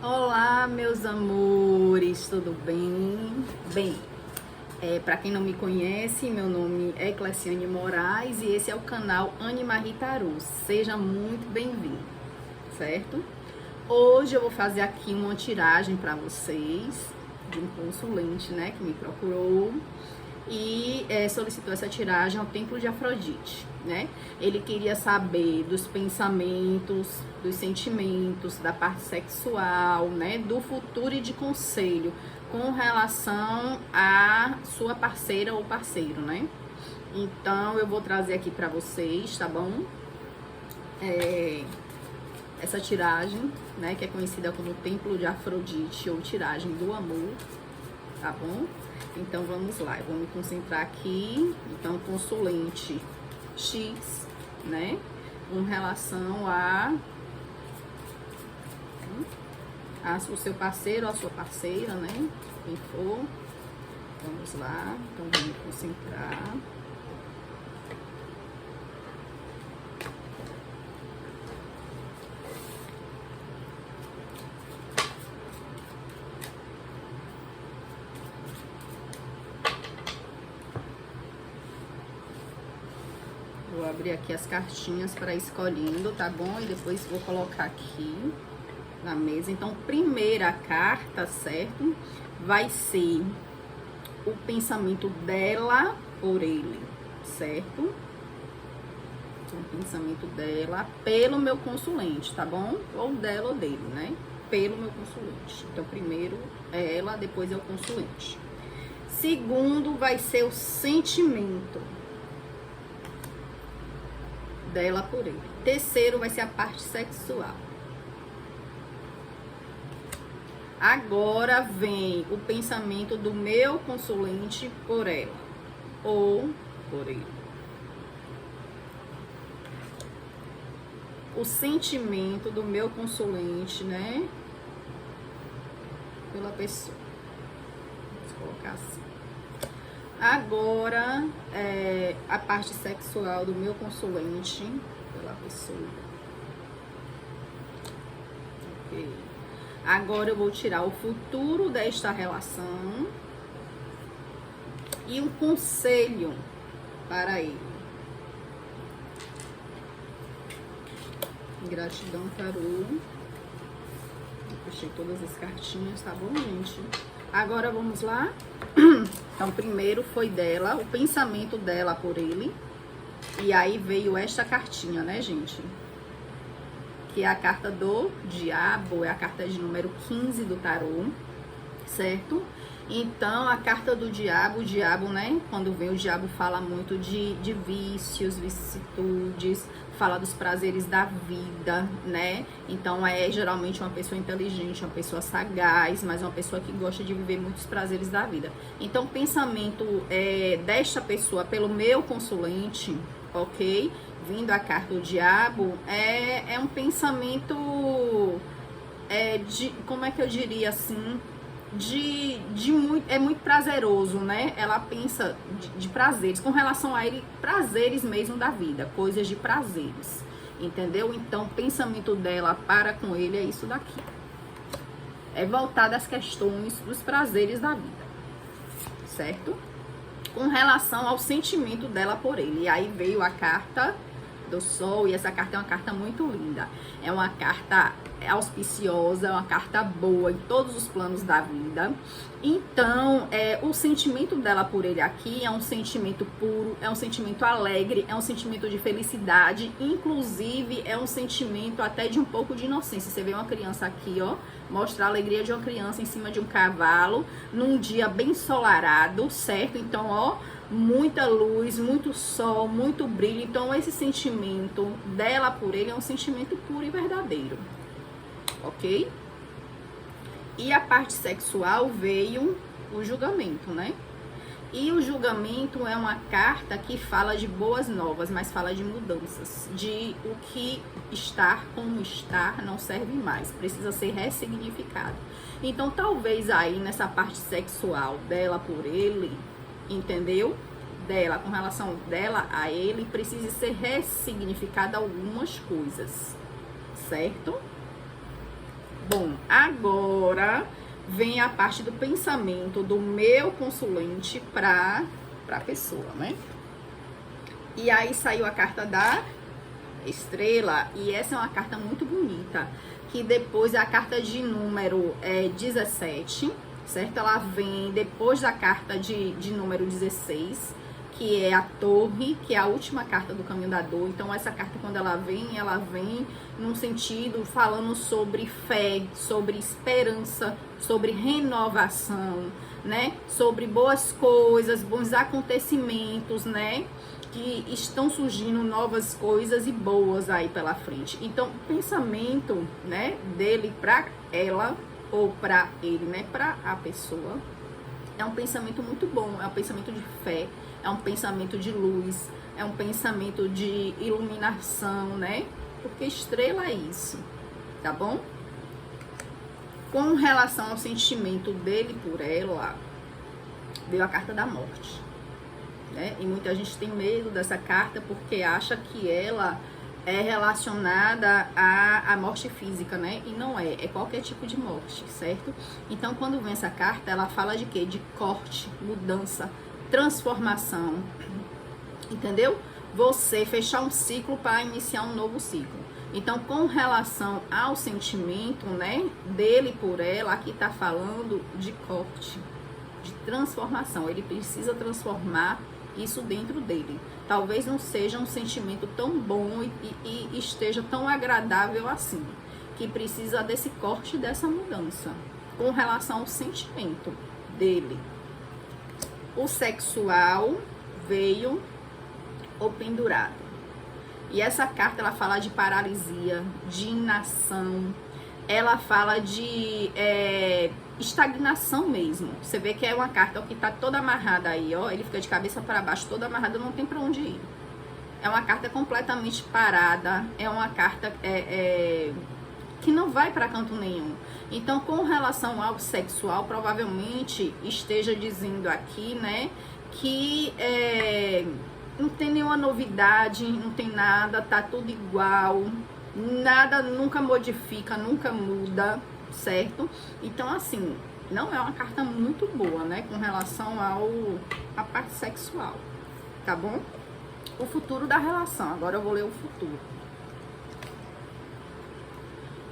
Olá, meus amores, tudo bem? Bem, para quem não me conhece, meu nome é Cleciane Moraes e esse é o canal Anima Ritaru. Seja muito bem-vindo, certo? Hoje eu vou fazer aqui uma tiragem para vocês de um consulente, né, que me procurou e solicitou essa tiragem ao Templo de Afrodite, né? Ele queria saber dos pensamentos, dos sentimentos, da parte sexual, né? Do futuro e de conselho com relação à sua parceira ou parceiro, né? Então eu vou trazer aqui para vocês, tá bom? Essa tiragem, né? Que é conhecida como Templo de Afrodite ou tiragem do amor, tá bom? Então vamos lá, eu vou me concentrar aqui. Então, consulente X, né? Com relação o seu parceiro ou a sua parceira, né? Quem for. Vamos lá, então vou me concentrar. Vou abrir aqui as cartinhas para ir escolhendo, tá bom? E depois vou colocar aqui na mesa. Então, primeira carta, certo? Vai ser o pensamento dela por ele, certo? O pensamento dela pelo meu consulente, tá bom? Ou dela ou dele, né? Pelo meu consulente. Então, primeiro é ela, depois é o consulente. Segundo vai ser o sentimento dela por ele. Terceiro vai ser a parte sexual. Agora vem o pensamento do meu consulente por ela ou por ele. O sentimento do meu consulente, né? Pela pessoa. Vamos colocar assim. Agora, a parte sexual do meu consulente pela pessoa. Ok. Agora eu vou tirar o futuro desta relação e um conselho para ele. Gratidão, tarô. Fechei todas as cartinhas, tá bom, gente? Agora vamos lá. Então, primeiro foi dela, o pensamento dela por ele. E aí veio esta cartinha, né, gente? Que é a carta do diabo, é a carta de número 15 do tarô, certo? Então, a carta do diabo, o diabo, né? Quando vem o diabo fala muito de vícios, vicissitudes, fala dos prazeres da vida, né? Então, é geralmente uma pessoa inteligente, uma pessoa sagaz, mas uma pessoa que gosta de viver muitos prazeres da vida. Então, o pensamento desta pessoa pelo meu consulente, ok? Vindo a carta do diabo, é um pensamento como é que eu diria assim? É muito prazeroso, né? Ela pensa de prazeres, com relação a ele, prazeres mesmo da vida, coisas de prazeres, entendeu? Então, o pensamento dela para com ele é isso daqui. É voltado às questões dos prazeres da vida, certo? Com relação ao sentimento dela por ele. E aí veio a carta do Sol, e essa carta é uma carta muito linda. É uma carta auspiciosa, é uma carta boa em todos os planos da vida. Então, o sentimento dela por ele aqui é um sentimento puro, é um sentimento alegre, é um sentimento de felicidade, inclusive é um sentimento até de um pouco de inocência. Você vê uma criança aqui, ó, mostra a alegria de uma criança em cima de um cavalo, num dia bem ensolarado, certo? Então, ó, muita luz, muito sol, muito brilho. Então, esse sentimento dela por ele é um sentimento puro e verdadeiro, ok? E a parte sexual veio o julgamento, né? E o julgamento é uma carta que fala de boas novas, mas fala de mudanças, de o que estar como estar não serve mais, precisa ser ressignificado. Então, talvez aí nessa parte sexual dela por ele, entendeu? Dela, com relação dela a ele, precisa ser ressignificada algumas coisas, certo? Bom, agora vem a parte do pensamento do meu consulente para a pessoa, né? E aí saiu a carta da estrela, e essa é uma carta muito bonita, que depois é a carta de número 17, certo? Ela vem depois da carta de número 16, que é a torre, que é a última carta do caminho da dor. Então essa carta, quando ela vem num sentido falando sobre fé, sobre esperança, sobre renovação, né? Sobre boas coisas, bons acontecimentos, né? Que estão surgindo novas coisas e boas aí pela frente. Então, o pensamento, né, dele para ela ou para ele, né, para a pessoa, é um pensamento muito bom, é um pensamento de fé, é um pensamento de luz, é um pensamento de iluminação, né? Porque estrela é isso, tá bom? Com relação ao sentimento dele por ela, veio a carta da morte. Né? E muita gente tem medo dessa carta porque acha que ela é relacionada à morte física, né? E não é, é qualquer tipo de morte, certo? Então, quando vem essa carta, ela fala de quê? De corte, mudança, transformação, entendeu? Você fechar um ciclo para iniciar um novo ciclo. Então, com relação ao sentimento, né, dele por ela, aqui tá falando de corte, de transformação. Ele precisa transformar isso dentro dele. Talvez não seja um sentimento tão bom e esteja tão agradável assim, que precisa desse corte, dessa mudança com relação ao sentimento dele. O sexual veio o pendurado. E essa carta, ela fala de paralisia, de inação, ela fala de estagnação mesmo. Você vê que é uma carta que tá toda amarrada aí, ó. Ele fica de cabeça para baixo, toda amarrada, não tem para onde ir. É uma carta completamente parada, é uma carta que não vai para canto nenhum. Então, com relação ao sexual, provavelmente esteja dizendo aqui, né, que não tem nenhuma novidade, não tem nada, tá tudo igual, nada nunca modifica, nunca muda, certo? Então, assim, não é uma carta muito boa, né, com relação à parte sexual, tá bom? O futuro da relação, agora eu vou ler o futuro.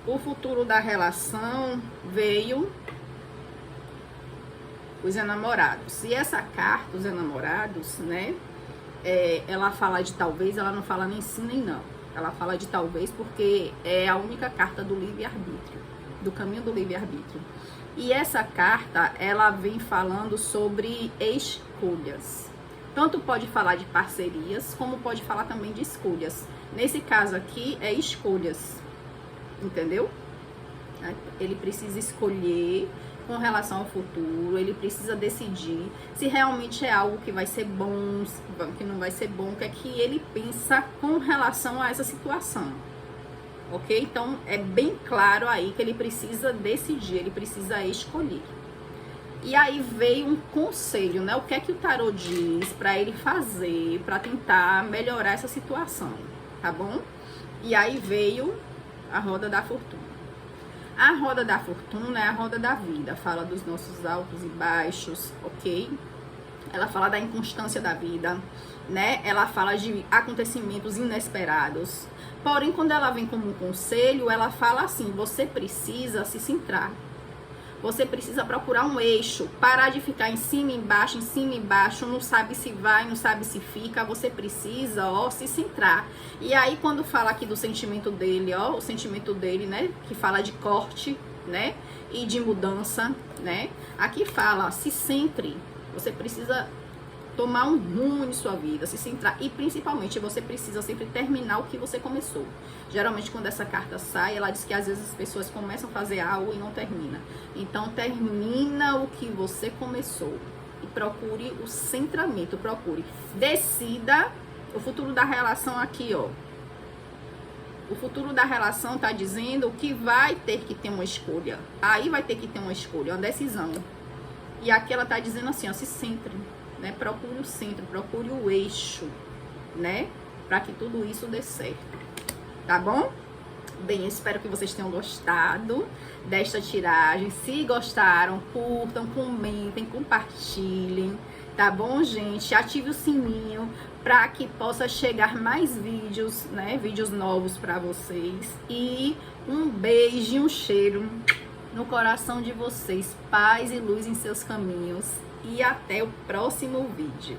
O futuro da relação veio os enamorados. E essa carta, os enamorados, né, ela fala de talvez, ela não fala nem sim nem não. Ela fala de talvez porque é a única carta do livre-arbítrio, do caminho do livre-arbítrio. E essa carta, ela vem falando sobre escolhas. Tanto pode falar de parcerias, como pode falar também de escolhas. Nesse caso aqui, é escolhas, entendeu? Ele precisa escolher com relação ao futuro, ele precisa decidir se realmente é algo que vai ser bom, que não vai ser bom, o que é que ele pensa com relação a essa situação, ok? Então, é bem claro aí que ele precisa decidir, ele precisa escolher. E aí veio um conselho, né? O que é que o tarô diz para ele fazer, para tentar melhorar essa situação, tá bom? E aí veio a roda da fortuna. A roda da fortuna é a roda da vida, fala dos nossos altos e baixos, ok? Ela fala da inconstância da vida, né? Ela fala de acontecimentos inesperados. Porém, quando ela vem como um conselho, ela fala assim, você precisa se centrar. Você precisa procurar um eixo, parar de ficar em cima e embaixo, não sabe se vai, não sabe se fica. Você precisa, ó, se centrar. E aí, quando fala aqui do sentimento dele, ó, o sentimento dele, né, que fala de corte, né, e de mudança, né, aqui fala, ó, se centre. Você precisa tomar um rumo em sua vida, se centrar. E principalmente, você precisa sempre terminar o que você começou. Geralmente, quando essa carta sai, ela diz que às vezes as pessoas começam a fazer algo e não termina. Então, termina o que você começou. E procure o centramento, procure. Decida o futuro da relação aqui, ó. O futuro da relação tá dizendo que vai ter que ter uma escolha. Aí vai ter que ter uma escolha, uma decisão. E aqui ela tá dizendo assim, ó, se centre, né? Procure o centro, procure o eixo, né? Para que tudo isso dê certo. Tá bom? Bem, eu espero que vocês tenham gostado desta tiragem. Se gostaram, curtam, comentem, compartilhem, tá bom, gente? Ative o sininho para que possa chegar mais vídeos, né? Vídeos novos para vocês. E um beijo e um cheiro no coração de vocês. Paz e luz em seus caminhos. E até o próximo vídeo.